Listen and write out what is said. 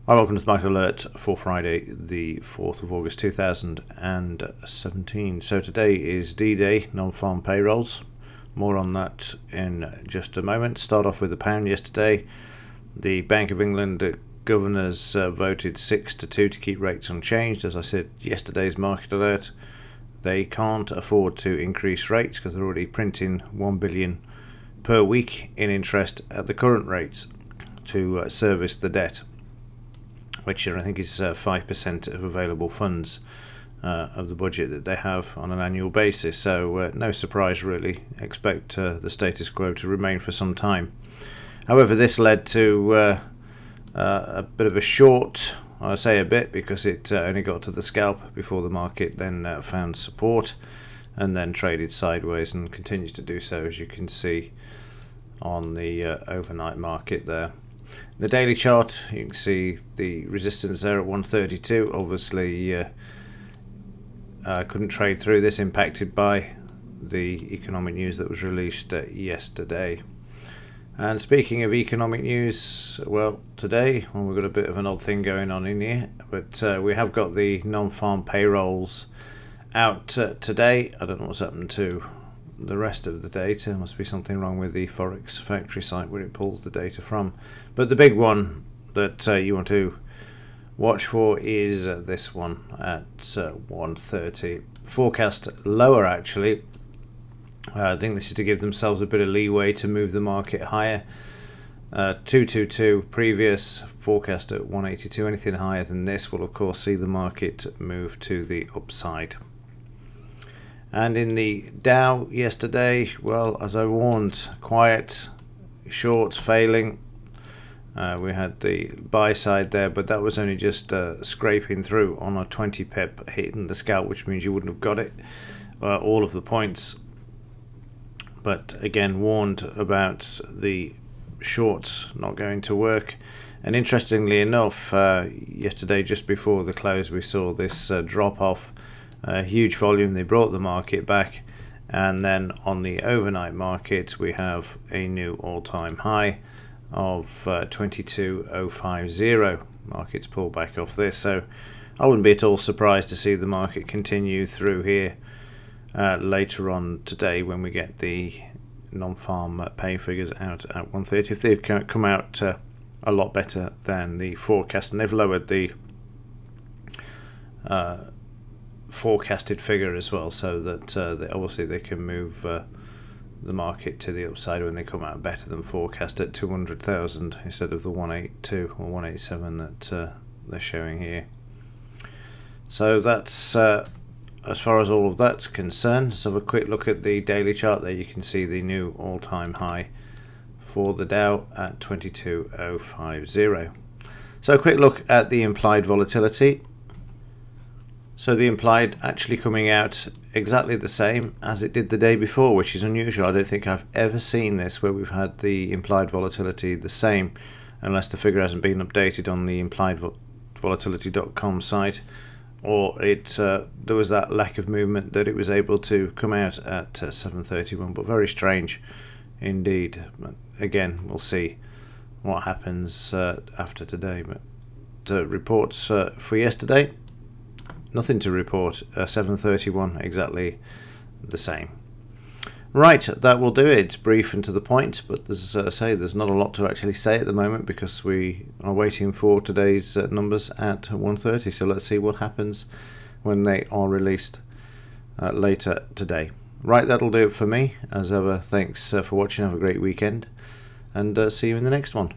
Hi, welcome to the Market Alert for Friday, the 4th of August 2017. So today is D-Day, non-farm payrolls. More on that in just a moment. Start off with the pound yesterday. The Bank of England governors voted 6-2 to keep rates unchanged. As I said, yesterday's Market Alert, they can't afford to increase rates because they're already printing 1 billion per week in interest at the current rates to service the debt, which I think is 5% of available funds of the budget that they have on an annual basis. So no surprise really, expect the status quo to remain for some time. However, this led to a bit of a short, I say a bit because it only got to the scalp before the market then found support and then traded sideways and continues to do so, as you can see on the overnight market there. The daily chart, you can see the resistance there at 132. Obviously couldn't trade through this, impacted by the economic news that was released yesterday. And speaking of economic news, well, today, we've got a bit of an odd thing going on in here, but we have got the non-farm payrolls out today. I don't know what's happened to the rest of the data. There must be something wrong with the Forex factory site where it pulls the data from. But the big one that you want to watch for is this one at 130. Forecast lower, actually. I think this is to give themselves a bit of leeway to move the market higher. 222 previous, forecast at 182. Anything higher than this will of course see the market move to the upside. And in the Dow yesterday, well, as I warned, quiet, shorts failing. We had the buy side there, but that was only just scraping through on a 20 pip hitting the scalp, which means you wouldn't have got it, all of the points. But again, warned about the shorts not going to work. And interestingly enough, yesterday just before the close, we saw this drop off. Huge volume, they brought the market back, and then on the overnight market we have a new all-time high of 22,050. Markets pull back off this, so I wouldn't be at all surprised to see the market continue through here later on today when we get the non-farm pay figures out at 130. If they come out a lot better than the forecast, and they've lowered the forecasted figure as well, so that obviously they can move the market to the upside when they come out better than forecast at 200,000 instead of the 182 or 187 that they're showing here. So that's as far as all of that's concerned. Let's have a quick look at the daily chart. There you can see the new all-time high for the Dow at 22,050. So a quick look at the implied volatility. So the implied actually coming out exactly the same as it did the day before, which is unusual. I don't think I've ever seen this where we've had the implied volatility the same, unless the figure hasn't been updated on the impliedvolatility.com site, or there was that lack of movement that it was able to come out at 7:31. But very strange indeed. But again, we'll see what happens after today. But reports for yesterday, nothing to report. 7:31, exactly the same. Right, that will do it. It's brief and to the point, but as I say, there's not a lot to actually say at the moment because we are waiting for today's numbers at 1:30. So let's see what happens when they are released later today. Right, that'll do it for me. As ever, thanks for watching. Have a great weekend, and see you in the next one.